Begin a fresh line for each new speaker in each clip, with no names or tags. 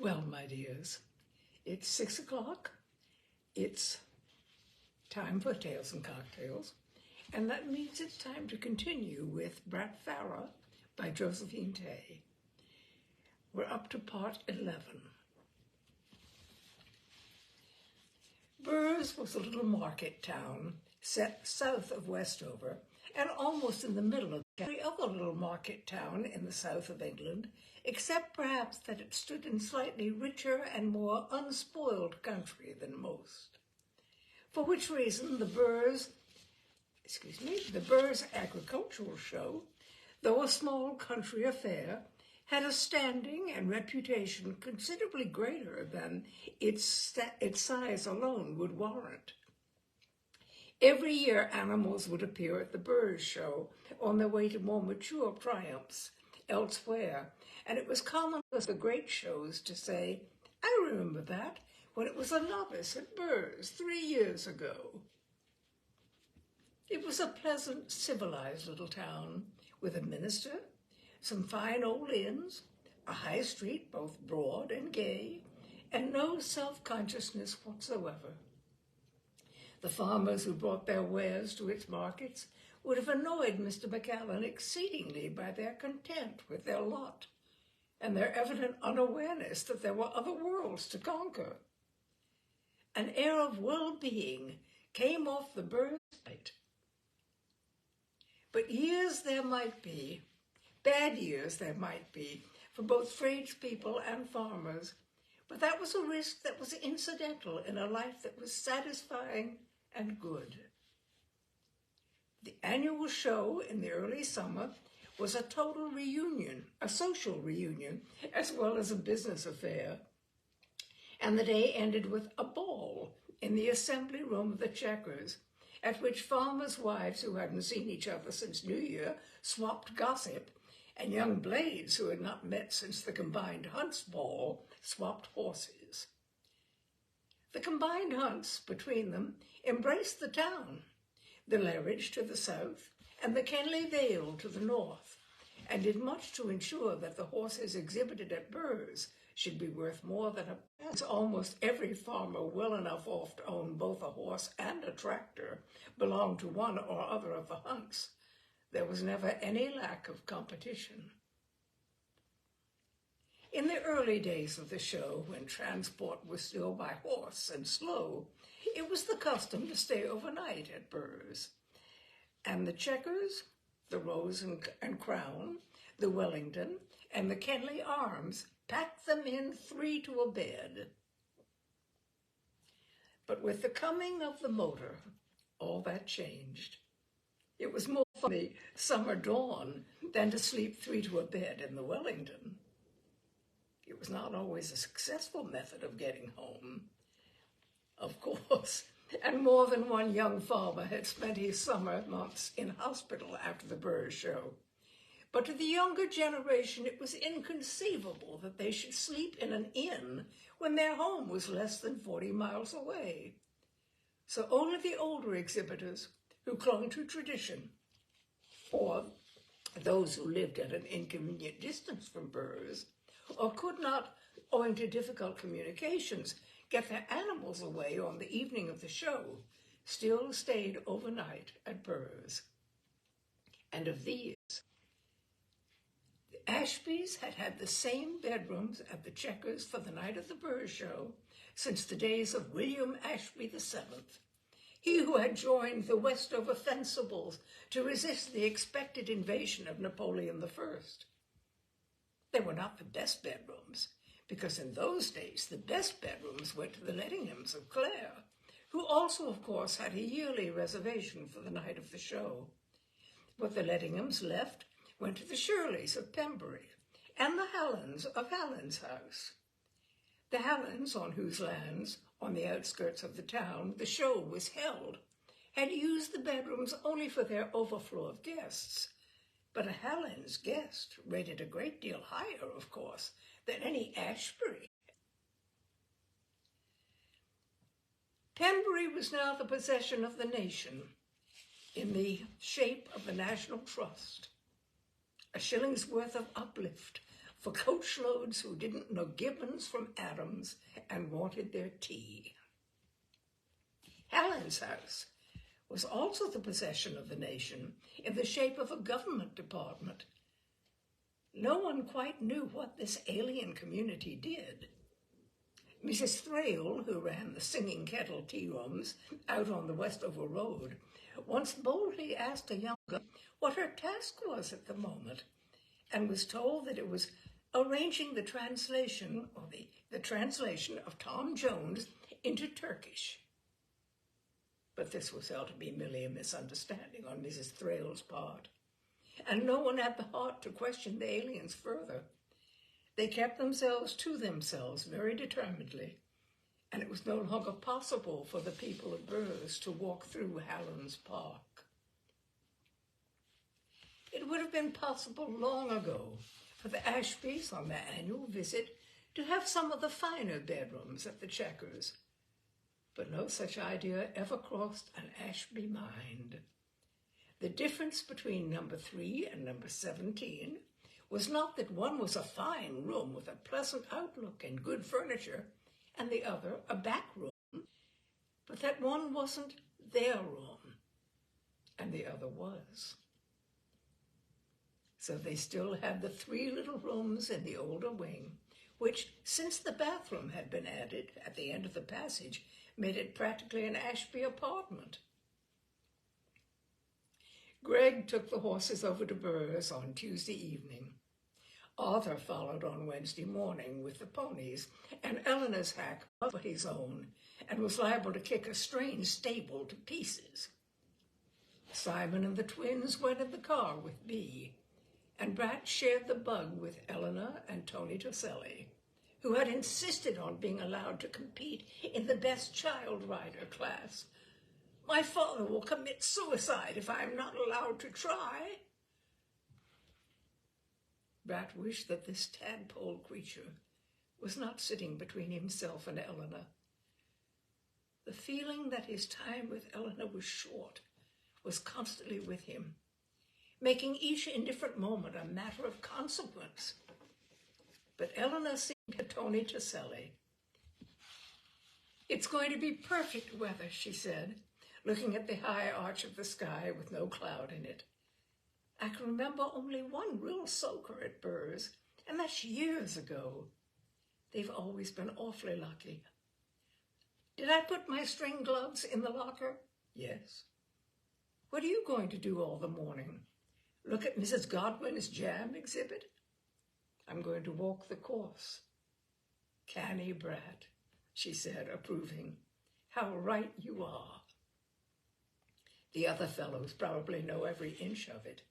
Well, my dears, it's 6 o'clock. It's time for Tales and Cocktails, and that means it's time to continue with BRAT FARRAR by Josephine Tey. We're up to part 11. Burrs was a little market town set south of Westover and almost in the middle of every other little market town in the south of England, except perhaps that it stood in slightly richer and more unspoiled country than most. For which reason the Burrs Agricultural Show, though a small country affair, had a standing and reputation considerably greater than its size alone would warrant. Every year animals would appear at the Burrs Show on their way to more mature triumphs elsewhere, and it was common with the great shows to say, "I remember that when it was a novice at Burrs 3 years ago." It was a pleasant, civilized little town with a minister, some fine old inns, a high street both broad and gay, and no self-consciousness whatsoever. The farmers who brought their wares to its markets would have annoyed Mr. McAllen exceedingly by their content with their lot and their evident unawareness that there were other worlds to conquer. An air of well-being came off the Burrs site. But years there might be, bad years there might be, for both tradespeople and farmers, but that was a risk that was incidental in a life that was satisfying and good. The annual show in the early summer was a total reunion, a social reunion, as well as a business affair. And the day ended with a ball in the assembly room of the Checkers, at which farmers' wives who hadn't seen each other since New Year swapped gossip, and young blades who had not met since the combined hunts ball swapped horses. The combined hunts between them embraced the town, the Lerridge to the south and the Kenley Vale to the north, and did much to ensure that the horses exhibited at Burrs should be worth more than almost every farmer well enough off to own both a horse and a tractor belonged to one or other of the hunts. There was never any lack of competition. In the early days of the show, when transport was still by horse and slow, it was the custom to stay overnight at Burrs. And the Checkers, the Rose and Crown, the Wellington, and the Kenley Arms packed them in 3 to a bed. But with the coming of the motor, all that changed. It was more funny summer dawn than to sleep 3 to a bed in the Wellington. It was not always a successful method of getting home, of course, and more than one young farmer had spent his summer months in hospital after the Burrs Show. But to the younger generation, it was inconceivable that they should sleep in an inn when their home was less than 40 miles away. So only the older exhibitors who clung to tradition, or those who lived at an inconvenient distance from Burrs, or could not, owing to difficult communications, get their animals away on the evening of the show, still stayed overnight at Burrs. And of these, the Ashbys had had the same bedrooms at the Checkers for the night of the Burrs Show since the days of William Ashby VII, he who had joined the Westover Fencibles to resist the expected invasion of Napoleon I. They were not the best bedrooms, because in those days the best bedrooms went to the Lettinghams of Clare, who also, of course, had a yearly reservation for the night of the show. What the Lettinghams left went to the Shirleys of Pembury and the Hallins of Hallin's House. The Hallins, on whose lands, on the outskirts of the town, the show was held, had used the bedrooms only for their overflow of guests. But a Hallin's guest rated a great deal higher, of course, than any Ashbury. Pembury was now the possession of the nation in the shape of the National Trust, a shilling's worth of uplift for coachloads who didn't know Gibbons from Adams and wanted their tea. Helen's house was also the possession of the nation in the shape of a government department. No one quite knew what this alien community did. Mrs. Thrale, who ran the Singing Kettle tea rooms out on the Westover Road, once boldly asked a young girl what her task was at the moment, and was told that it was arranging the translation, or the translation of Tom Jones into Turkish. But this was held to be merely a misunderstanding on Mrs. Thrale's part, and no one had the heart to question the aliens further. They kept themselves to themselves very determinedly, and it was no longer possible for the people of Burrs to walk through Hallam's Park. It would have been possible long ago for the Ashbys on their annual visit to have some of the finer bedrooms at the Chequers, but no such idea ever crossed an Ashby mind. The difference between number 3 and number 17 was not that one was a fine room with a pleasant outlook and good furniture, and the other a back room, but that one wasn't their room, and the other was. So they still had the 3 little rooms in the older wing, which, since the bathroom had been added at the end of the passage, made it practically an Ashby apartment. Greg took the horses over to Burrs on Tuesday evening. Arthur followed on Wednesday morning with the ponies, and Eleanor's hack was his own, and was liable to kick a strange stable to pieces. Simon and the twins went in the car with Bea, and Brat shared the bug with Eleanor and Tony Toselli, who had insisted on being allowed to compete in the best child rider class. "My father will commit suicide if I am not allowed to try." Brat wished that this tadpole creature was not sitting between himself and Eleanor. The feeling that his time with Eleanor was short was constantly with him, making each indifferent moment a matter of consequence. But Eleanor seemed to Tony Toselli. "It's going to be perfect weather," she said, looking at the high arch of the sky with no cloud in it. "I can remember only one real soaker at Burrs, and that's years ago. They've always been awfully lucky. Did I put my string gloves in the locker?" "Yes." "What are you going to do all the morning? Look at Mrs. Godwin's jam exhibit?" "I'm going to walk the course." "Canny Brat," she said, approving. "How right you are." "The other fellows probably know every inch of it."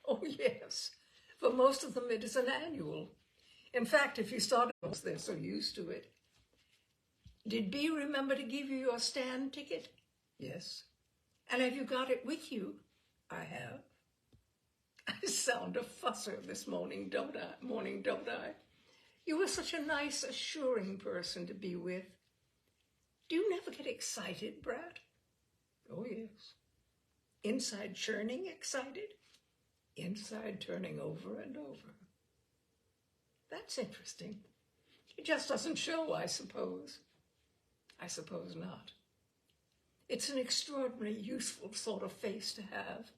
"Oh, yes. For most of them it is an annual. In fact, if you start, they're so used to it." "Did Bea remember to give you your stand ticket?" "Yes." "And have you got it with you?" "I have." "I sound a fusser this morning, don't I? You were such a nice, assuring person to be with. Do you never get excited, Brat?" "Oh, yes." "Inside churning excited?" "Inside turning over and over." "That's interesting. It just doesn't show, I suppose." "I suppose not. It's an extraordinarily useful sort of face to have.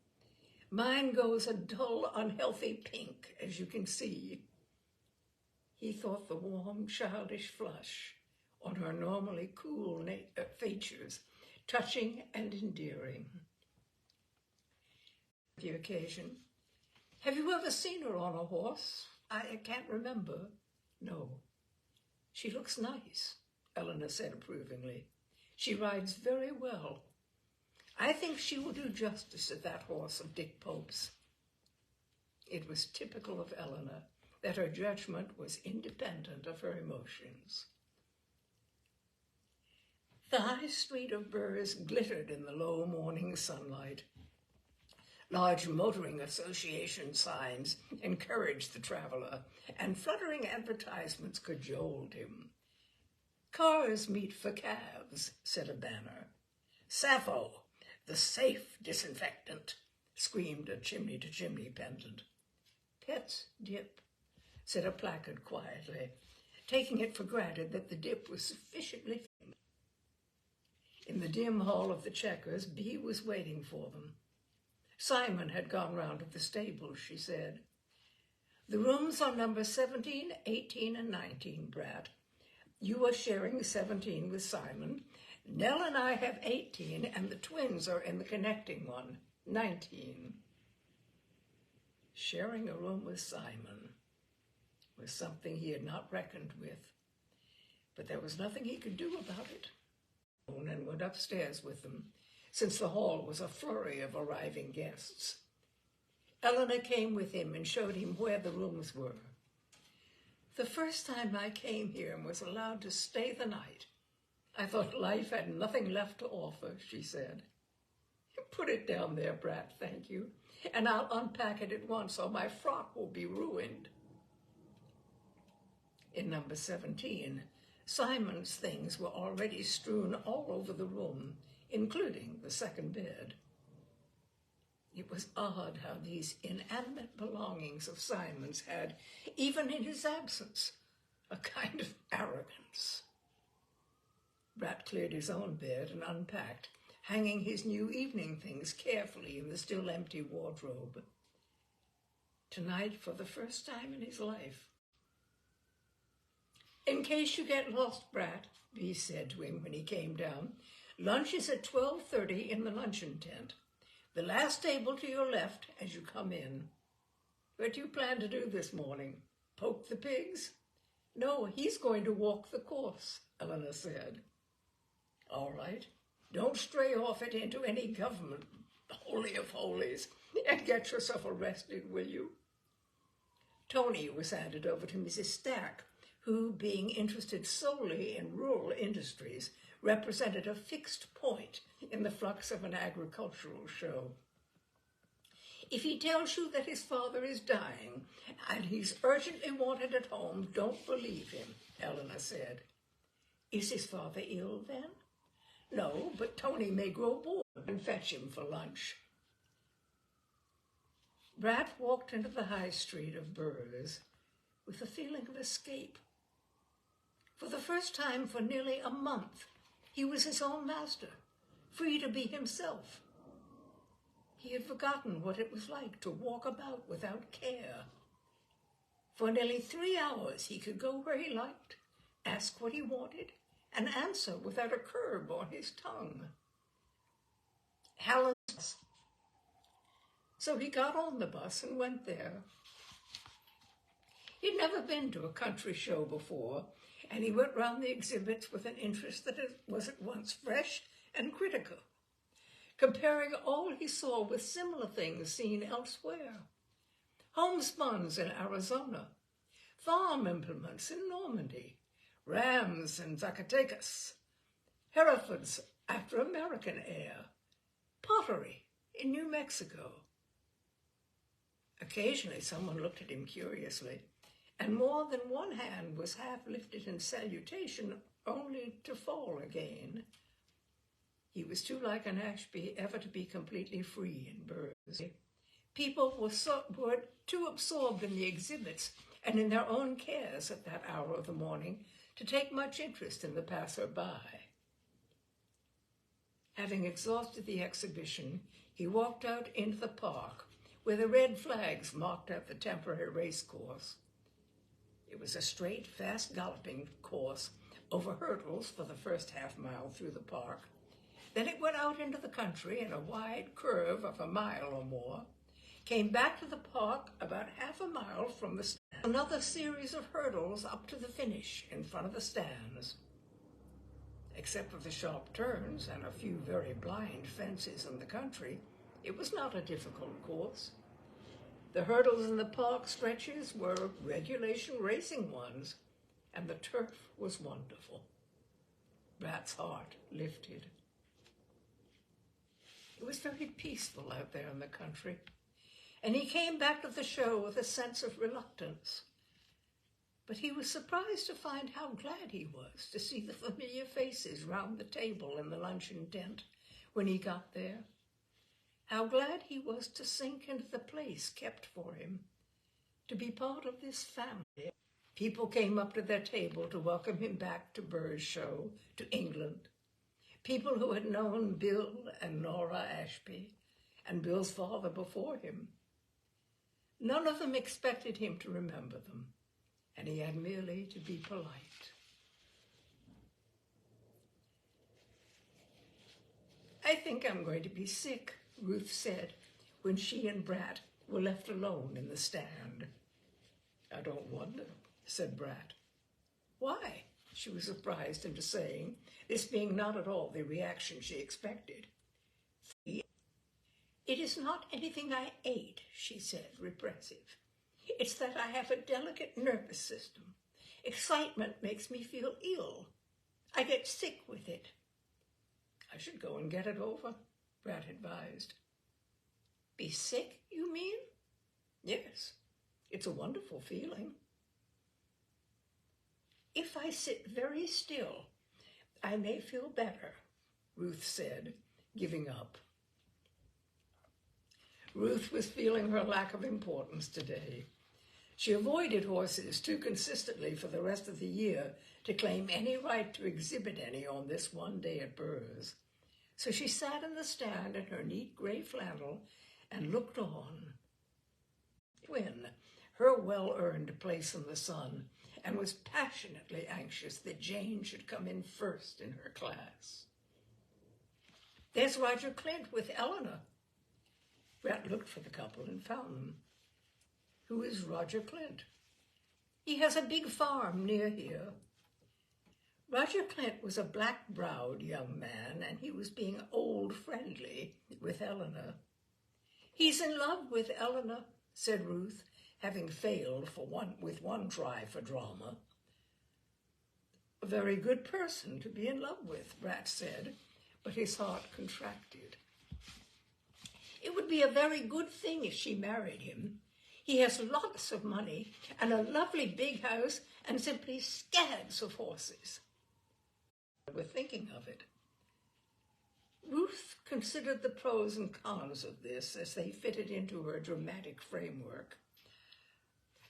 Mine goes a dull, unhealthy pink, as you can see." He thought the warm, childish flush on her normally cool features touching and endearing. The occasion. "Have you ever seen her on a horse?" I can't remember." "No." "She looks nice," Eleanor said approvingly. "She rides very well. I think she will do justice to that horse of Dick Pope's." It was typical of Eleanor that her judgment was independent of her emotions. The high street of Burrs glittered in the low morning sunlight. Large motoring association signs encouraged the traveler, and fluttering advertisements cajoled him. "Cars meet for cabs," said a banner. "Sappho, the safe disinfectant," screamed a chimney-to-chimney pendant. "Pets dip," said a placard quietly, taking it for granted that the dip was sufficiently thin. In the dim hall of the Checkers, Bea was waiting for them. Simon had gone round to the stables, she said. The rooms are number 17, 18, and 19, Brat. You are sharing 17 with Simon. Nell and I have 18, and the twins are in the connecting one, 19. Sharing a room with Simon was something he had not reckoned with, but there was nothing he could do about it. And went upstairs with them, since the hall was a flurry of arriving guests. Eleanor came with him and showed him where the rooms were. The first time I came here and was allowed to stay the night, I thought life had nothing left to offer, she said. Put it down there, Brat, thank you, and I'll unpack it at once or my frock will be ruined. In number 17, Simon's things were already strewn all over the room, including the second bed. It was odd how these inanimate belongings of Simon's had, even in his absence, a kind of arrogance. Brat cleared his own bed and unpacked, hanging his new evening things carefully in the still empty wardrobe. Tonight, for the first time in his life. In case you get lost, Brat, Bea said to him when he came down, lunch is at 12:30 in the luncheon tent. The last table to your left as you come in. What do you plan to do this morning? Poke the pigs? No, he's going to walk the course, Eleanor said. All right, don't stray off it into any government holy of holies and get yourself arrested, will you? Tony was handed over to Mrs. Stack, who, being interested solely in rural industries, represented a fixed point in the flux of an agricultural show. If he tells you that his father is dying and he's urgently wanted at home, don't believe him, Eleanor said. Is his father ill then? No, but Tony may grow bored and fetch him for lunch. Brat walked into the high street of Burrs with a feeling of escape. For the first time for nearly a month, he was his own master, free to be himself. He had forgotten what it was like to walk about without care. For nearly 3 hours, he could go where he liked, ask what he wanted, and answer without a curb on his tongue. Helen's. So he got on the bus and went there. He'd never been to a country show before, and he went round the exhibits with an interest that was at once fresh and critical, comparing all he saw with similar things seen elsewhere. Homespuns in Arizona, farm implements in Normandy, rams in Zacatecas, Herefords after American air, pottery in New Mexico. Occasionally someone looked at him curiously, and more than one hand was half lifted in salutation, only to fall again. He was too like an Ashby ever to be completely free in Burrs. People were too absorbed in the exhibits and in their own cares at that hour of the morning to take much interest in the passer-by. Having exhausted the exhibition, he walked out into the park, where the red flags marked out the temporary race course. It was a straight, fast-galloping course over hurdles for the first half-mile through the park. Then it went out into the country in a wide curve of a mile or more, came back to the park about half a mile from the stand. Another series of hurdles up to the finish in front of the stands. Except for the sharp turns and a few very blind fences in the country, it was not a difficult course. The hurdles in the park stretches were regulation racing ones, and the turf was wonderful. Brat's heart lifted. It was very peaceful out there in the country, and he came back to the show with a sense of reluctance. But he was surprised to find how glad he was to see the familiar faces round the table in the luncheon tent when he got there. How glad he was to sink into the place kept for him, to be part of this family. People came up to their table to welcome him back to Burr's show, to England. People who had known Bill and Nora Ashby and Bill's father before him. None of them expected him to remember them, and he had merely to be polite. "I think I'm going to be sick," Ruth said when she and Brat were left alone in the stand. "I don't wonder," said Brat. "Why?" she was surprised into saying, this being not at all the reaction she expected. "It is not anything I ate," she said, repressive. "It's that I have a delicate nervous system. Excitement makes me feel ill. I get sick with it." "I should go and get it over," Brat advised. "Be sick, you mean?" "Yes, it's a wonderful feeling." "If I sit very still, I may feel better," Ruth said, giving up. Ruth was feeling her lack of importance today. She avoided horses too consistently for the rest of the year to claim any right to exhibit any on this one day at Burr's. So she sat in the stand in her neat gray flannel and looked on. Twin, her well-earned place in the sun, and was passionately anxious that Jane should come in first in her class. "There's Roger Clint with Eleanor." Brat looked for the couple and found them. "Who is Roger Clint?" "He has a big farm near here." Roger Clint was a black-browed young man, and he was being old friendly with Eleanor. "He's in love with Eleanor," said Ruth, having failed with one try for drama. "A very good person to be in love with," Brat said, but his heart contracted. "It would be a very good thing if she married him. He has lots of money and a lovely big house and simply scads of horses." We're thinking of it. Ruth considered the pros and cons of this as they fitted into her dramatic framework.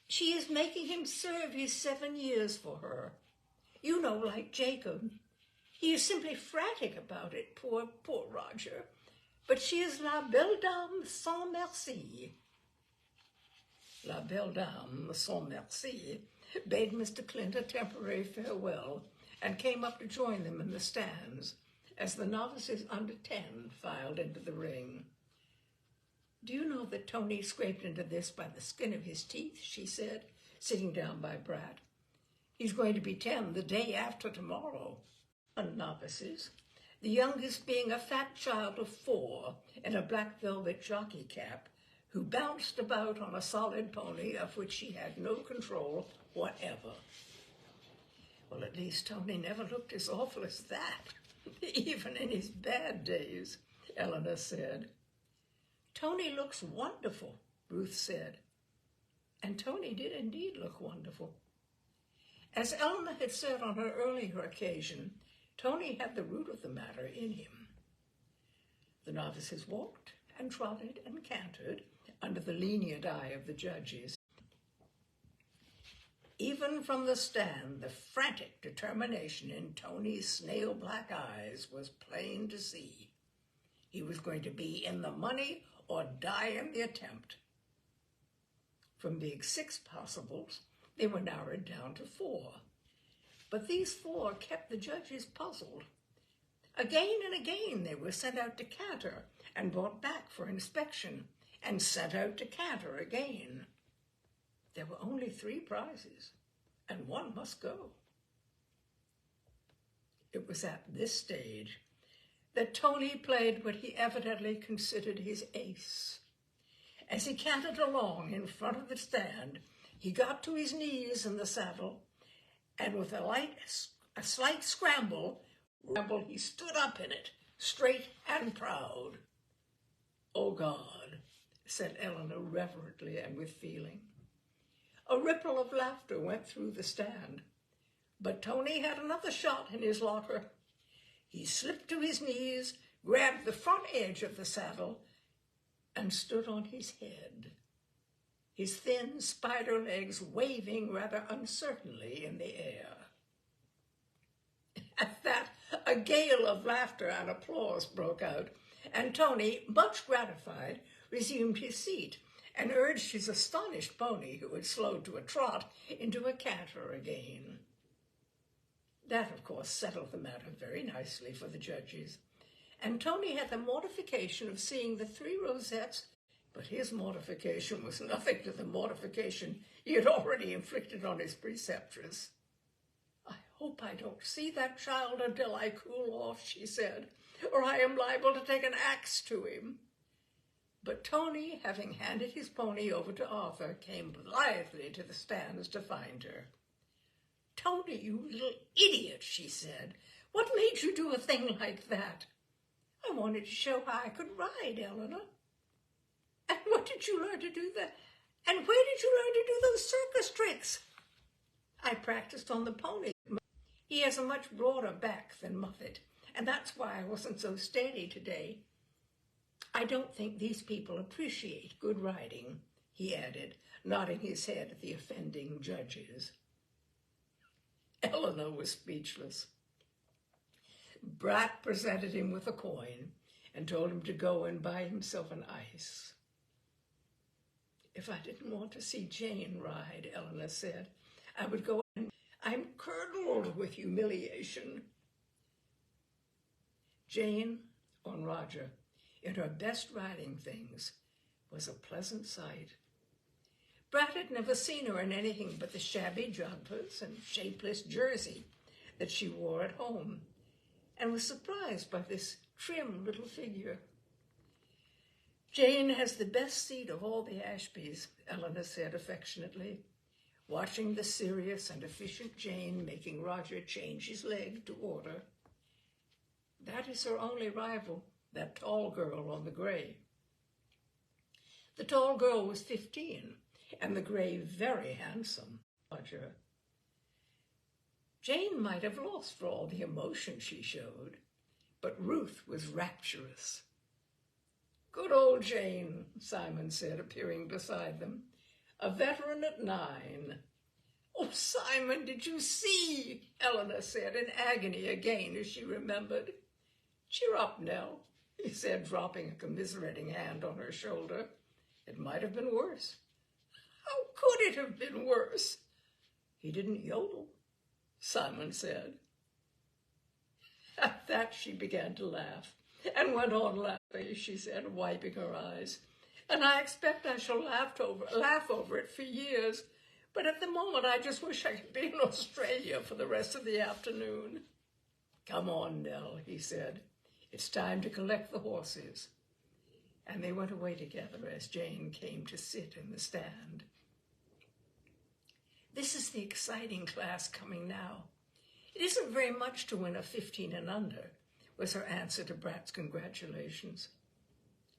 "She is making him serve his 7 years for her. You know, like Jacob. He is simply frantic about it, poor Roger. But she is la belle dame sans merci." La belle dame sans merci bade Mr. Clint a temporary farewell and came up to join them in the stands as the novices under 10 filed into the ring. "Do you know that Tony scraped into this by the skin of his teeth?" she said, sitting down by Brat. "He's going to be 10 the day after tomorrow." Novices, the youngest being a fat child of 4 in a black velvet jockey cap, who bounced about on a solid pony of which she had no control whatever. "Well, at least Tony never looked as awful as that, even in his bad days," Eleanor said. "Tony looks wonderful," Ruth said. And Tony did indeed look wonderful. As Eleanor had said on her earlier occasion, Tony had the root of the matter in him. The novices walked and trotted and cantered under the lenient eye of the judges. Even from the stand, the frantic determination in Tony's snail-black eyes was plain to see. He was going to be in the money or die in the attempt. From being 6 possibles, they were narrowed down to 4. But these 4 kept the judges puzzled. Again and again they were sent out to canter and brought back for inspection, and sent out to canter again. There were only 3 prizes, and 1 must go. It was at this stage that Tony played what he evidently considered his ace. As he cantered along in front of the stand, he got to his knees in the saddle, and with a slight scramble, he stood up in it, straight and proud. "Oh, God," said Eleanor reverently and with feeling. A ripple of laughter went through the stand, but Tony had another shot in his locker. He slipped to his knees, grabbed the front edge of the saddle, and stood on his head. his thin spider legs waving rather uncertainly in the air. At that, a gale of laughter and applause broke out, and Tony, much gratified, resumed his seat and urged his astonished pony, who had slowed to a trot, into a canter again. That, of course, settled the matter very nicely for the judges, and Tony had the mortification of seeing the 3 rosettes, but his mortification was nothing to the mortification he had already inflicted on his preceptress. "I hope I don't see that child until I cool off," she said, "or I am liable to take an axe to him." But Tony, having handed his pony over to Arthur, came blithely to the stands to find her. "Tony, you little idiot," she said. "What made you do a thing like that?" "I wanted to show how I could ride, Eleanor." "And what did you learn to do that? And where did you learn to do those circus tricks?" "I practiced on the pony. He has a much broader back than Muffet, and that's why I wasn't so steady today. I don't think these people appreciate good riding," he added, nodding his head at the offending judges. Eleanor was speechless. Brat presented him with a coin and told him to go and buy himself an ice. "If I didn't want to see Jane ride," Eleanor said, "I would go and I'm curdled with humiliation." Jane on Roger, in her best riding things, was a pleasant sight. Brat had never seen her in anything but the shabby jumpers and shapeless jersey that she wore at home, and was surprised by this trim little figure. "Jane has the best seat of all the Ashbys," Eleanor said affectionately, watching the serious and efficient Jane making Roger change his leg to order. "That is her only rival, that tall girl on the gray." The tall girl was 15, and the gray very handsome, Roger. Jane might have lost for all the emotion she showed, but Ruth was rapturous. "Good old Jane," Simon said, appearing beside them. "A veteran at 9. "Oh, Simon, did you see?" Eleanor said in agony again as she remembered. "Cheer up, Nell," he said, dropping a commiserating hand on her shoulder. "It might have been worse." "How could it have been worse?" "He didn't yodel," Simon said. At that she began to laugh, and went on laughing, she said, wiping her eyes. "And I expect I shall laugh over it for years, but at the moment I just wish I could be in Australia for the rest of the afternoon." "Come on, Nell," he said. "It's time to collect the horses." And they went away together as Jane came to sit in the stand. "This is the exciting class coming now. It isn't very much to win a 15 and under, was her answer to Brat's congratulations.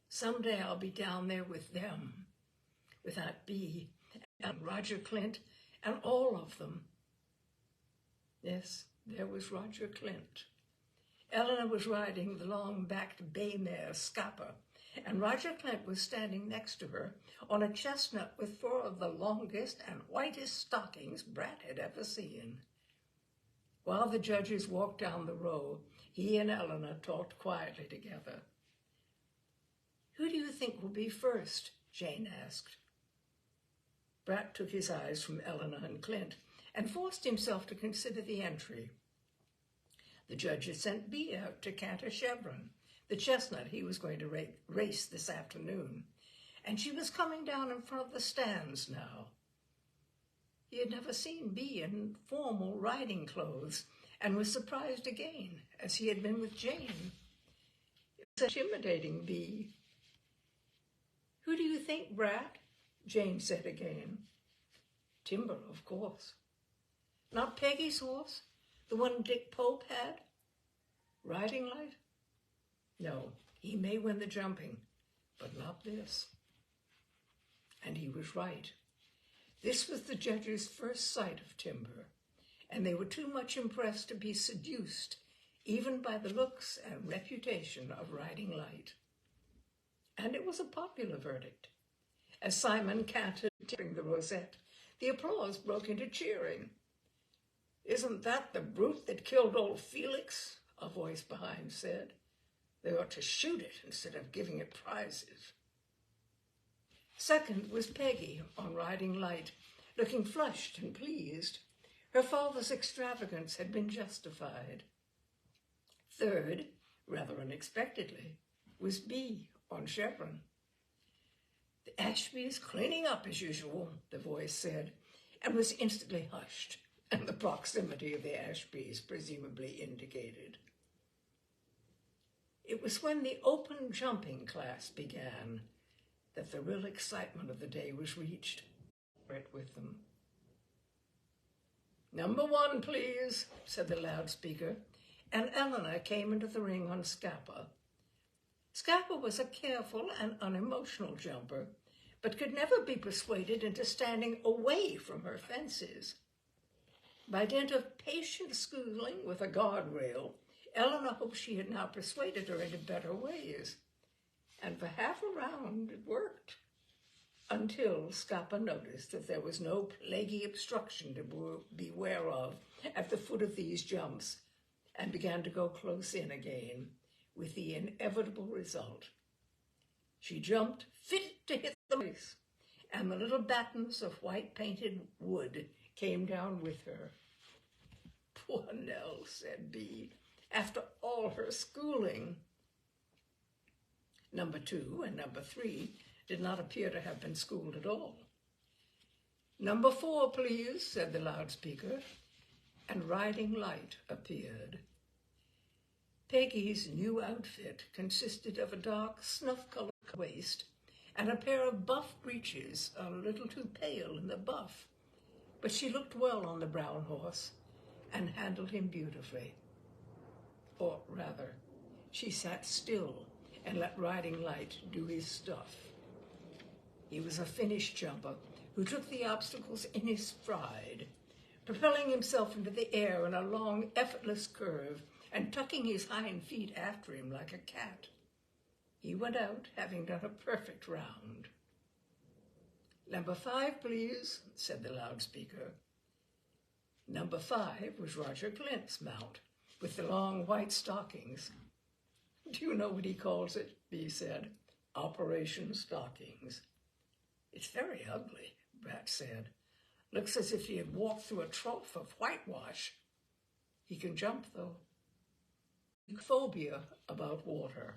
"Someday I'll be down there with them, with Aunt Bee and Roger Clint and all of them." Yes, there was Roger Clint. Eleanor was riding the long-backed bay mare Scapa, and Roger Clint was standing next to her on a chestnut with 4 of the longest and whitest stockings Brat had ever seen. While the judges walked down the row, he and Eleanor talked quietly together. "Who do you think will be first?" Jane asked. Brat took his eyes from Eleanor and Clint and forced himself to consider the entry. The judge had sent Bee out to canter Chevron, the chestnut he was going to race this afternoon, and she was coming down in front of the stands now. He had never seen Bee in formal riding clothes, and was surprised again, as he had been with Jane. It was intimidating Bee. "Who do you think, Brat?" Jane said again. "Timber, of course." "Not Peggy's horse? The one Dick Pope had? Riding Light?" "No, he may win the jumping, but not this." And he was right. This was the judges' first sight of Timber, and they were too much impressed to be seduced, even by the looks and reputation of Riding Light. And it was a popular verdict. As Simon cantered, tipping the rosette, the applause broke into cheering. "Isn't that the brute that killed old Felix?" a voice behind said. "They ought to shoot it instead of giving it prizes." Second was Peggy on riding light, looking flushed and pleased. Her father's extravagance had been justified. Third, rather unexpectedly, was Bee on Chevron. "The Ashby's cleaning up as usual," the voice said, and was instantly hushed, and the proximity of the Ashbys presumably indicated. It was when the open jumping class began that the real excitement of the day was reached. Right with them. "Number 1, please," said the loudspeaker, and Eleanor came into the ring on Scappa. Scappa was a careful and unemotional jumper, but could never be persuaded into standing away from her fences. By dint of patient schooling with a guardrail, Eleanor hoped she had now persuaded her into better ways. And for half a round it worked, until Scappa noticed that there was no plaguey obstruction to beware of at the foot of these jumps, and began to go close in again, with the inevitable result. She jumped fit to hit the place, and the little battens of white-painted wood came down with her. "Poor Nell," said Bee, "after all her schooling." Number 2 and number 3 did not appear to have been schooled at all. "Number 4, please," said the loudspeaker, and Riding Light appeared. Peggy's new outfit consisted of a dark snuff-colored waist and a pair of buff breeches, a little too pale in the buff, but she looked well on the brown horse and handled him beautifully. Or rather, she sat still and let Riding Light do his stuff. He was a finished jumper who took the obstacles in his stride, propelling himself into the air in a long, effortless curve and tucking his hind feet after him like a cat. He went out, having done a perfect round. "Number 5, please," said the loudspeaker. Number 5 was Roger Glint's mount, with the long white stockings. "Do you know what he calls it?" Bee said. "Operation Stockings." "It's very ugly," Brat said. "Looks as if he had walked through a trough of whitewash. He can jump, though. Phobia about water."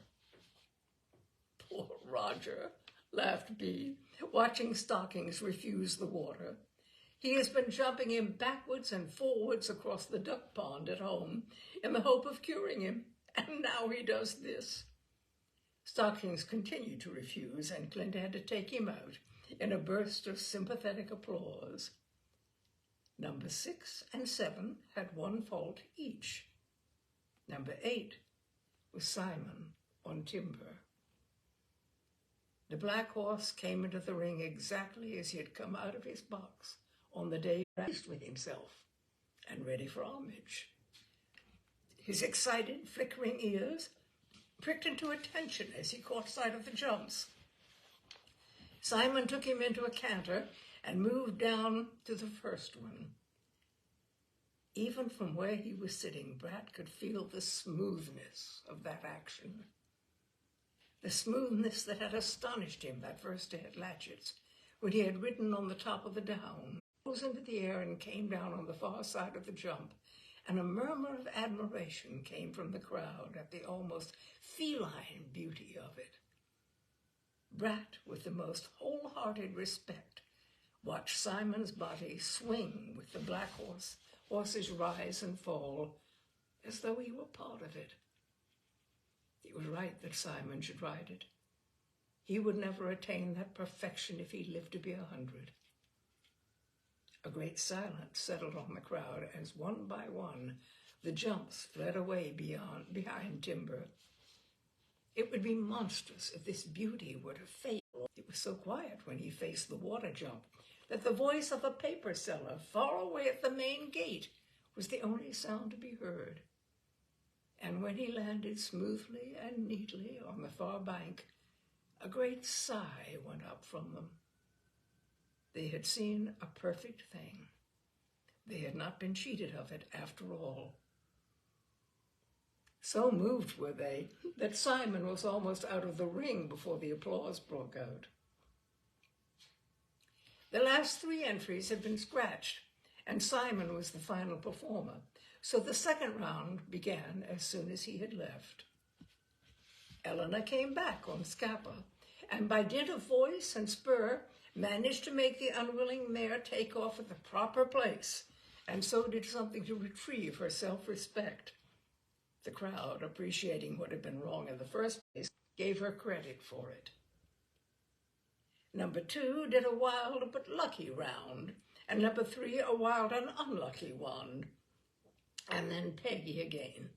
"Poor Roger," laughed Bee, watching Stockings refuse the water. "He has been jumping him backwards and forwards across the duck pond at home in the hope of curing him, and now he does this." Stockings continued to refuse, and Clint had to take him out in a burst of sympathetic applause. Number 6 and 7 had one fault each. Number 8 was Simon on Timber. The black horse came into the ring exactly as he had come out of his box on the day he raced with himself and ready for homage. His excited, flickering ears pricked into attention as he caught sight of the jumps. Simon took him into a canter and moved down to the first one. Even from where he was sitting, Brat could feel the smoothness of that action. The smoothness that had astonished him that first day at Latchett's, when he had ridden on the top of the down, rose into the air and came down on the far side of the jump, and a murmur of admiration came from the crowd at the almost feline beauty of it. Brat, with the most wholehearted respect, watched Simon's body swing with the black horse's rise and fall, as though he were part of it. It was right that Simon should ride it. He would never attain that perfection if he lived to be 100. A great silence settled on the crowd as one by one the jumps fled away behind Timber. It would be monstrous if this beauty were to fail. It was so quiet when he faced the water jump that the voice of a paper seller far away at the main gate was the only sound to be heard. And when he landed smoothly and neatly on the far bank, a great sigh went up from them. They had seen a perfect thing. They had not been cheated of it after all. So moved were they that Simon was almost out of the ring before the applause broke out. The last 3 entries had been scratched, and Simon was the final performer, so the second round began as soon as he had left. Eleanor came back on Scapa, and by dint of voice and spur, managed to make the unwilling mare take off at the proper place, and so did something to retrieve her self-respect. The crowd, appreciating what had been wrong in the first place, gave her credit for it. Number 2 did a wild but lucky round, and number 3 a wild and unlucky one, and then Peggy again,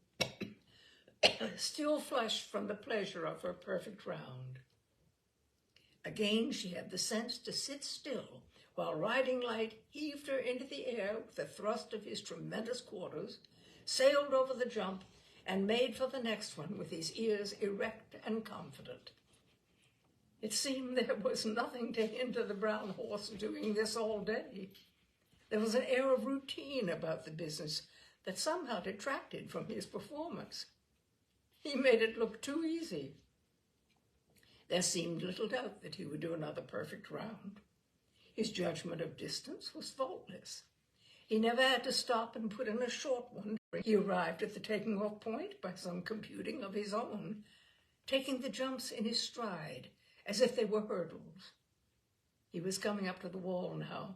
still flushed from the pleasure of her perfect round. Again she had the sense to sit still while Riding Light heaved her into the air with the thrust of his tremendous quarters, sailed over the jump, and made for the next one with his ears erect and confident. It seemed there was nothing to hinder the brown horse doing this all day. There was an air of routine about the business that somehow detracted from his performance. He made it look too easy. There seemed little doubt that he would do another perfect round. His judgment of distance was faultless. He never had to stop and put in a short one. He arrived at the taking off point by some computing of his own, taking the jumps in his stride as if they were hurdles. He was coming up to the wall now,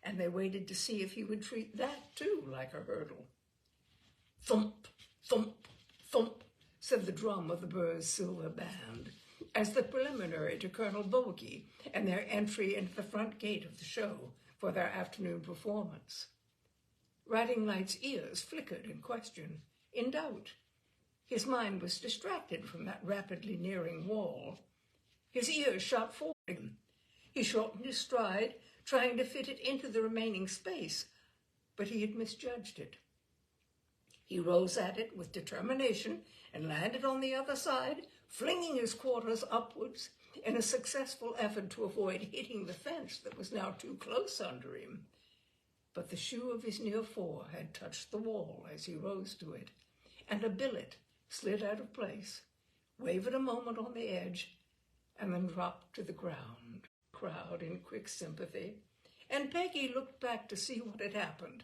and they waited to see if he would treat that too like a hurdle. Thump, thump, thump, said the drum of the Burr's silver band, as the preliminary to Colonel Bogey and their entry into the front gate of the show for their afternoon performance. Riding Light's ears flickered in question, in doubt. His mind was distracted from that rapidly nearing wall. His ears shot forward. He shortened his stride, trying to fit it into the remaining space, but he had misjudged it. He rose at it with determination and landed on the other side, flinging his quarters upwards in a successful effort to avoid hitting the fence that was now too close under him. But the shoe of his near fore had touched the wall as he rose to it, and a billet slid out of place, wavered a moment on the edge, and then dropped to the ground. Crowd in quick sympathy, and Peggy looked back to see what had happened.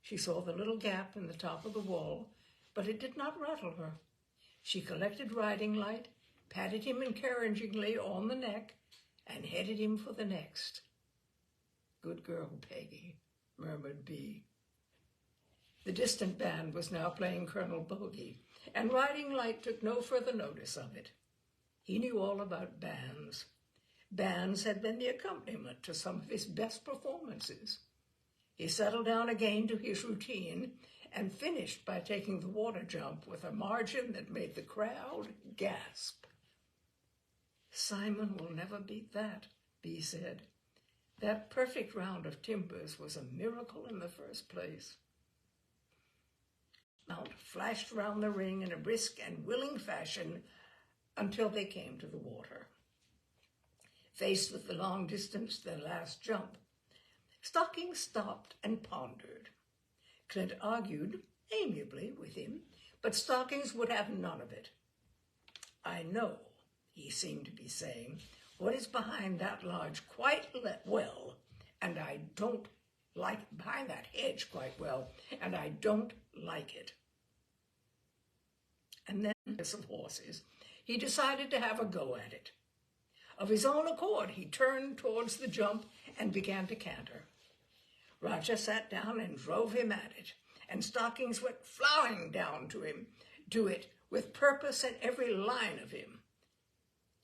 She saw the little gap in the top of the wall, but it did not rattle her. She collected Riding Light, patted him encouragingly on the neck, and headed him for the next. "Good girl, Peggy," murmured Bea. The distant band was now playing Colonel Bogey, and Riding Light took no further notice of it. He knew all about bands. Bands had been the accompaniment to some of his best performances. He settled down again to his routine and finished by taking the water jump with a margin that made the crowd gasp. "Simon will never beat that," Bea said. "That perfect round of timbers was a miracle in the first place." Mount flashed round the ring in a brisk and willing fashion until they came to the water. Faced with the long distance, their last jump, Stockings stopped and pondered. Clint argued amiably with him, but Stockings would have none of it. "I know," he seemed to be saying, "what is behind that lodge quite well, and I don't like behind that hedge quite well, and I don't like it." And then, of horses, he decided to have a go at it. Of his own accord, he turned towards the jump and began to canter. Roger sat down and drove him at it, and Stockings went flying down to it with purpose in every line of him.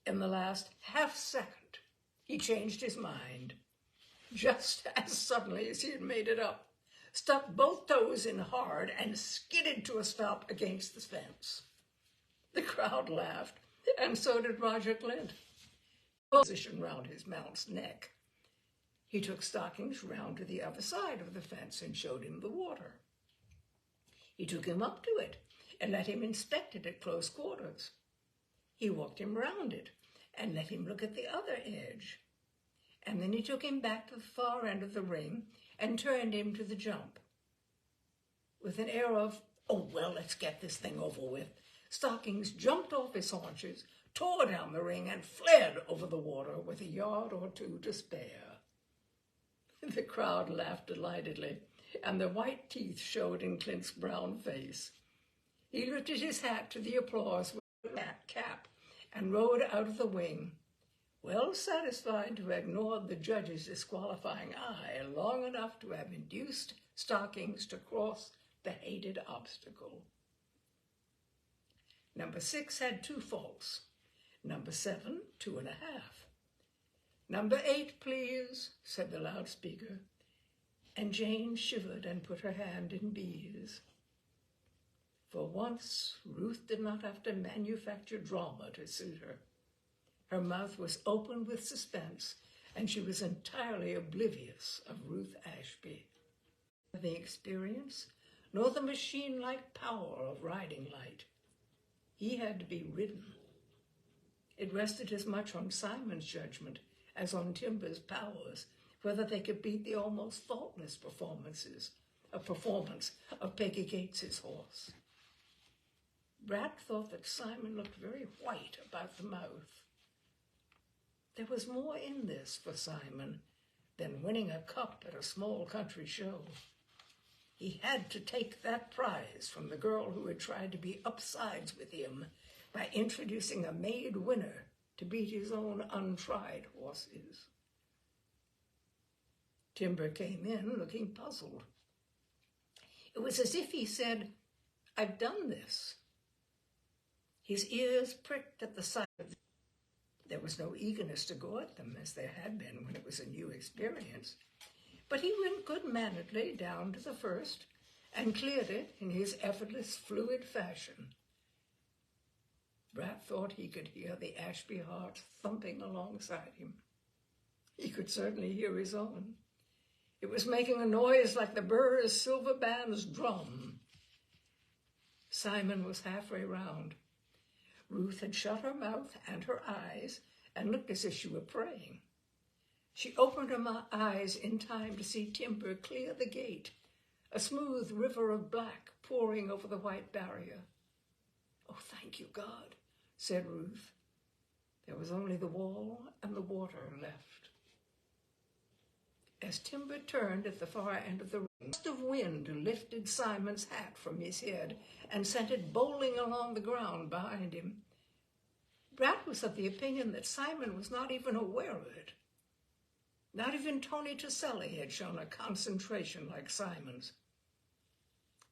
In the last half second, he changed his mind, just as suddenly as he had made it up, stuck both toes in hard, and skidded to a stop against the fence. The crowd laughed, and so did Roger Clint. Position round his mount's neck. He took Stockings round to the other side of the fence and showed him the water. He took him up to it and let him inspect it at close quarters. He walked him round it and let him look at the other edge. and then he took him back to the far end of the ring and turned him to the jump. With an air of, "Oh, well, let's get this thing over with," Stockings jumped off his haunches, tore down the ring, and fled over the water with a yard or two to spare. The crowd laughed delightedly, and the white teeth showed in Clint's brown face. He lifted his hat to the applause with a cap and rode out of the wing, well satisfied to have ignored the judge's disqualifying eye long enough to have induced Stockings to cross the hated obstacle. Number 6 had 2 faults. Number 7, 2.5. "Number 8, please," said the loudspeaker, and Jane shivered and put her hand in B's. For once, Ruth did not have to manufacture drama to suit her. Her mouth was open with suspense, and she was entirely oblivious of Ruth Ashby. The experience, nor the machine-like power of riding light. He had to be ridden. It rested as much on Simon's judgment as on Timber's powers, whether they could beat the almost faultless performance of Peggy Gates's horse. Brat thought that Simon looked very white about the mouth. There was more in this for Simon than winning a cup at a small country show. He had to take that prize from the girl who had tried to be upsides with him by introducing a maid winner to beat his own untried horses. Timber came in looking puzzled. It was as if he said, "I've done this." His ears pricked at the sight of them. There was no eagerness to go at them as there had been when it was a new experience. But he went good-manneredly down to the first and cleared it in his effortless, fluid fashion. Brat thought he could hear the Ashby heart thumping alongside him. He could certainly hear his own. It was making a noise like the Burr's silver band's drum. Simon was halfway round. Ruth had shut her mouth and her eyes and looked as if she were praying. She opened her eyes in time to see Timber clear the gate, a smooth river of black pouring over the white barrier. "Oh, thank you, God," said Ruth. There was only the wall and the water left. As Timber turned at the far end of the ring, a gust of wind lifted Simon's hat from his head and sent it bowling along the ground behind him. Brat was of the opinion that Simon was not even aware of it. Not even Tony Toselli had shown a concentration like Simon's.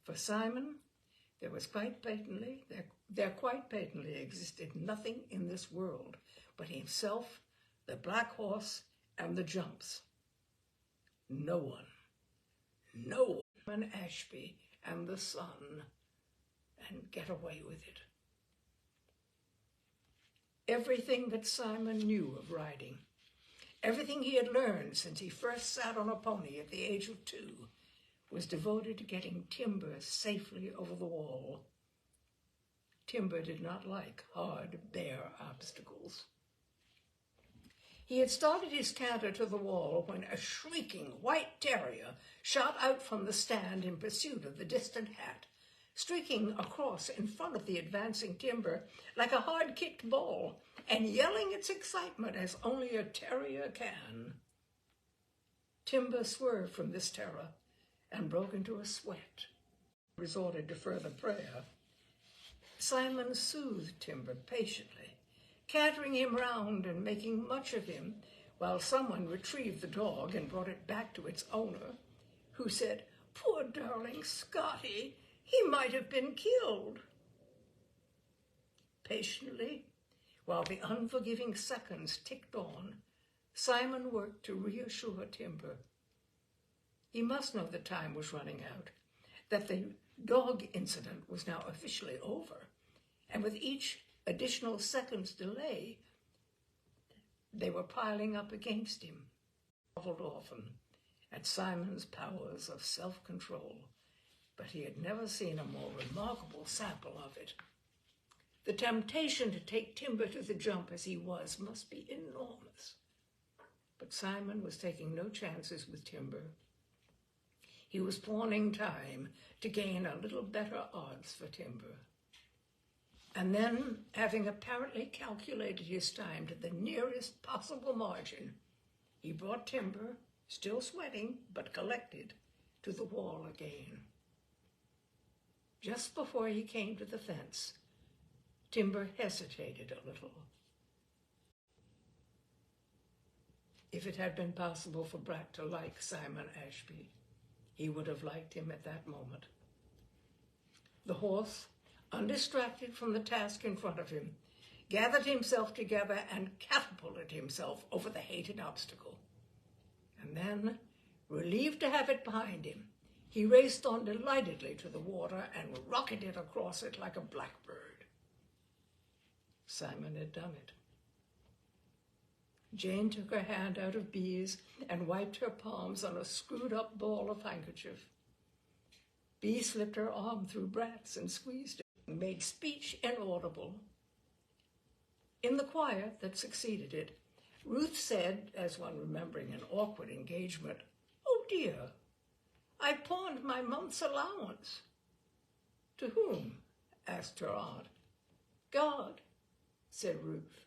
For Simon, there quite patently existed nothing in this world but himself, the black horse, and the jumps. No one, Ashby and the sun, and get away with it. Everything that Simon knew of riding, everything he had learned since he first sat on a pony at the age of 2, was devoted to getting Timber safely over the wall. Timber did not like hard, bare obstacles. He had started his canter to the wall when a shrieking white terrier shot out from the stand in pursuit of the distant hat, streaking across in front of the advancing Timber like a hard-kicked ball and yelling its excitement as only a terrier can. Timber swerved from this terror and broke into a sweat, resorted to further prayer. Simon soothed Timber patiently, cantering him round and making much of him, while someone retrieved the dog and brought it back to its owner, who said, "Poor darling Scotty, he might have been killed." Patiently, while the unforgiving seconds ticked on, Simon worked to reassure Timber. He must know that time was running out, that the dog incident was now officially over, and with each additional second's delay, they were piling up against him. He marveled often at Simon's powers of self-control, but he had never seen a more remarkable sample of it. The temptation to take Timber to the jump as he was must be enormous. But Simon was taking no chances with Timber. He was pawning time to gain a little better odds for Timber. And then, having apparently calculated his time to the nearest possible margin, he brought Timber, still sweating but collected, to the wall again. Just before he came to the fence, Timber hesitated a little. If it had been possible for Brat to like Simon Ashby, he would have liked him at that moment. The horse, undistracted from the task in front of him, gathered himself together and catapulted himself over the hated obstacle. And then, relieved to have it behind him, he raced on delightedly to the water and rocketed across it like a blackbird. Simon had done it. Jane took her hand out of Bee's and wiped her palms on a screwed-up ball of handkerchief. Bee slipped her arm through Brat's and squeezed it, and made speech inaudible. In the quiet that succeeded it, Ruth said, as one remembering an awkward engagement, "Oh dear, I pawned my month's allowance." "To whom?" asked her aunt. "God," said Ruth.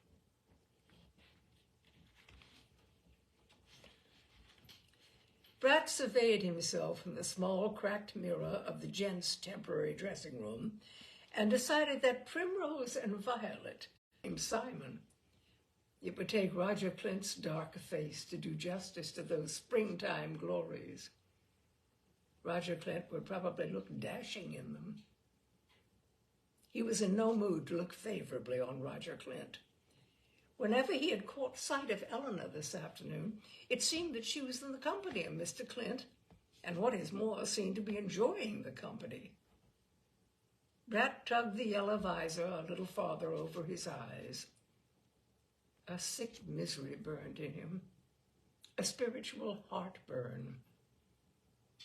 Brat surveyed himself in the small cracked mirror of the gents' temporary dressing room and decided that Primrose and Violet, named Simon, it would take Roger Clint's dark face to do justice to those springtime glories. Roger Clint would probably look dashing in them. He was in no mood to look favorably on Roger Clint. Whenever he had caught sight of Eleanor this afternoon, it seemed that she was in the company of Mr. Clint, and what is more, seemed to be enjoying the company. Brat tugged the yellow visor a little farther over his eyes. A sick misery burned in him, a spiritual heartburn.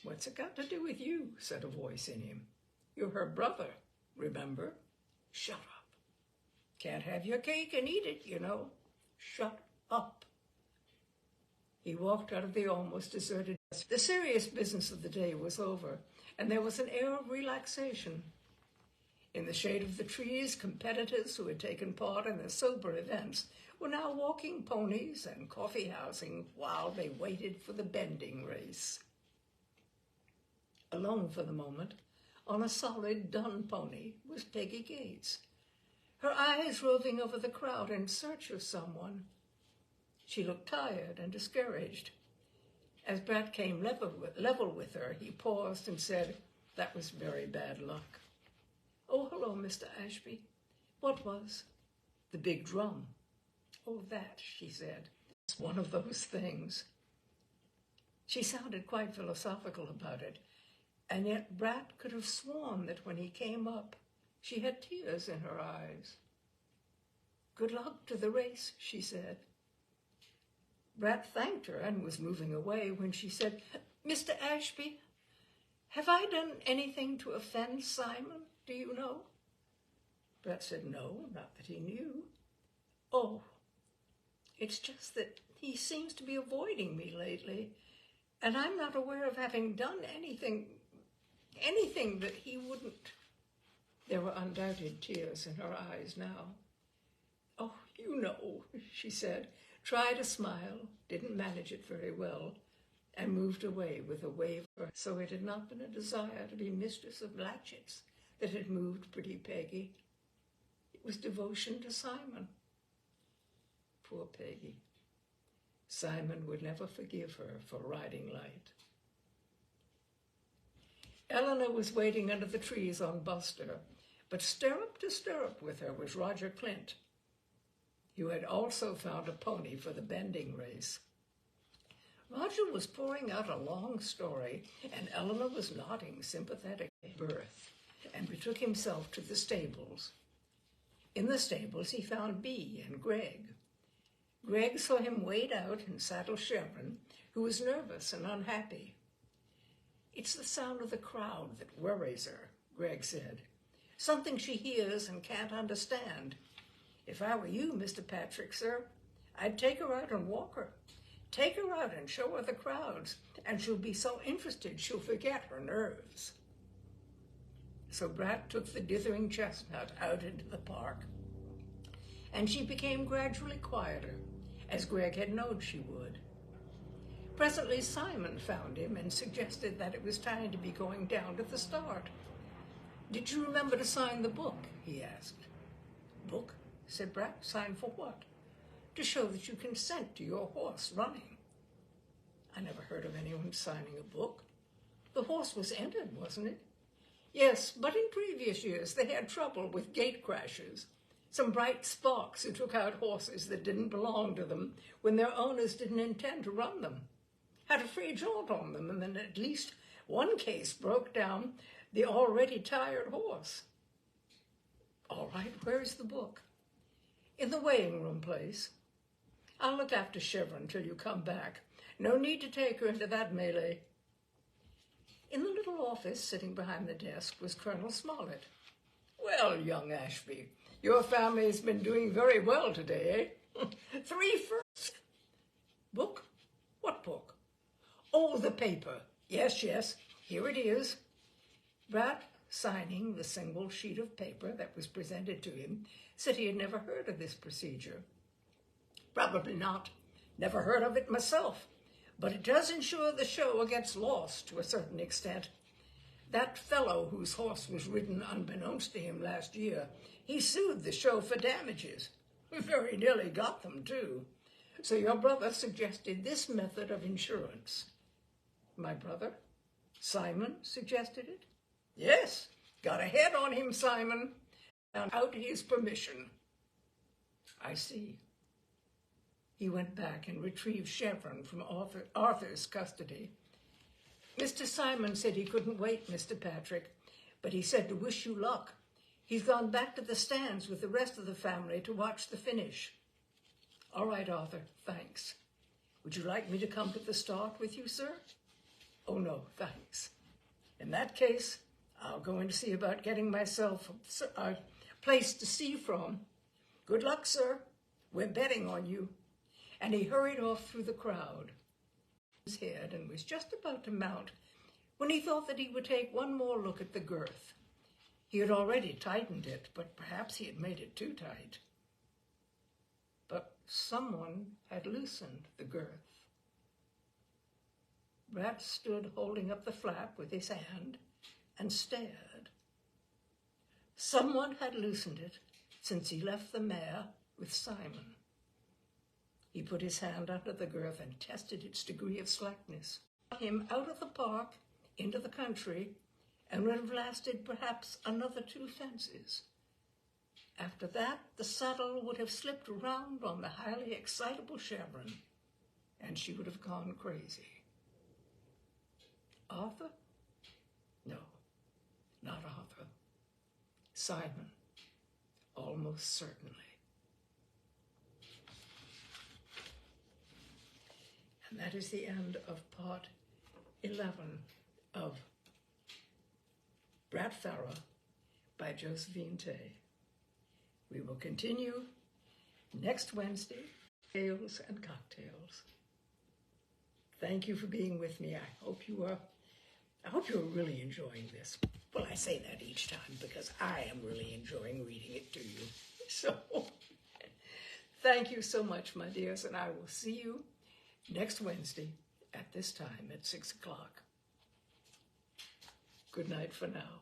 "What's it got to do with you?" said a voice in him. "You're her brother, remember? Shut up. Can't have your cake and eat it, you know. Shut up." He walked out of the almost deserted desk. The serious business of the day was over, and there was an air of relaxation. In the shade of the trees, competitors who had taken part in the sober events were now walking ponies and coffee-housing while they waited for the bending race. Alone for the moment, on a solid dun pony, was Peggy Gates, her eyes roving over the crowd in search of someone. She looked tired and discouraged. As Brat came level with her, he paused and said, "That was very bad luck." "Oh, hello, Mr. Ashby." "What was?" "The big drum." "Oh, that," she said. "It's one of those things." She sounded quite philosophical about it, and yet Brat could have sworn that when he came up, she had tears in her eyes. "Good luck to the race," she said. Brat thanked her and was moving away when she said, "Mr. Ashby, have I done anything to offend Simon, do you know?" Brat said no, not that he knew. "Oh, it's just that he seems to be avoiding me lately, and I'm not aware of having done anything that he wouldn't." There were undoubted tears in her eyes now. "Oh, you know," she said, tried a smile, didn't manage it very well, and moved away with a wave. So it had not been a desire to be mistress of latchets that had moved pretty Peggy. It was devotion to Simon. Poor Peggy. Simon would never forgive her for riding light. Eleanor was waiting under the trees on Buster, but stirrup to stirrup with her was Roger Clint, who had also found a pony for the bending race. Roger was pouring out a long story, and Eleanor was nodding sympathetically. Birth, and betook himself to the stables. In the stables he found Bee and Greg. Greg saw him wade out and saddle Chevron, who was nervous and unhappy. "It's the sound of the crowd that worries her," Greg said. "Something she hears and can't understand. If I were you, Mr. Patrick, sir, I'd take her out and walk her. Take her out and show her the crowds, and she'll be so interested she'll forget her nerves. So Brat took the dithering chestnut out into the park, and she became gradually quieter, as Greg had known she would. Presently Simon found him and suggested that it was time to be going down to the start. "Did you remember to sign the book?" he asked. "Book?" said Brat. "Sign for what?" "To show that you consent to your horse running." "I never heard of anyone signing a book." "The horse was entered, wasn't it?" "Yes, but in previous years they had trouble with gate crashes. Some bright sparks who took out horses that didn't belong to them when their owners didn't intend to run them. Had a free jaunt on them, and then at least one case broke down the already tired horse." "All right, where is the book?" "In the weighing room place. I'll look after Chevron till you come back. No need to take her into that melee." In the little office, sitting behind the desk, was Colonel Smollett. "Well, young Ashby, your family's been doing very well today, eh? 3 firsts. Book? What book?" "Oh, the paper. Yes, here it is." Brat, signing the single sheet of paper that was presented to him, said he had never heard of this procedure. "Probably not. Never heard of it myself. But it does ensure the show against loss to a certain extent. That fellow whose horse was ridden unbeknownst to him last year, he sued the show for damages. We very nearly got them, too. So your brother suggested this method of insurance." "My brother? Simon suggested it?" "Yes, got a head on him, Simon, and out his permission." "I see." He went back and retrieved Chevron from Arthur's custody. "Mr. Simon said he couldn't wait, Mr. Patrick, but he said to wish you luck. He's gone back to the stands with the rest of the family to watch the finish." "All right, Arthur, thanks. Would you like me to come to the start with you, sir?" "Oh, no, thanks. In that case, I'll go in to see about getting myself a place to see from. Good luck, sir. We're betting on you." And he hurried off through the crowd, his head, and was just about to mount when he thought that he would take one more look at the girth. He had already tightened it, but perhaps he had made it too tight. But someone had loosened the girth. Brat stood holding up the flap with his hand and stared. Someone had loosened it since he left the mare with Simon. He put his hand under the girth and tested its degree of slackness. Him out of the park, into the country, and would have lasted perhaps another 2 fences. After that, the saddle would have slipped round on the highly excitable Chevron, and she would have gone crazy. Arthur? No, not Arthur. Simon, almost certainly. And that is the end of part 11 of Brat Farrar by Josephine Tey. We will continue next Wednesday, Tales and Cocktails. Thank you for being with me. I hope you're really enjoying this. Well, I say that each time because I am really enjoying reading it to you. So, thank you so much, my dears, and I will see you next Wednesday at this time at 6 o'clock. Good night for now.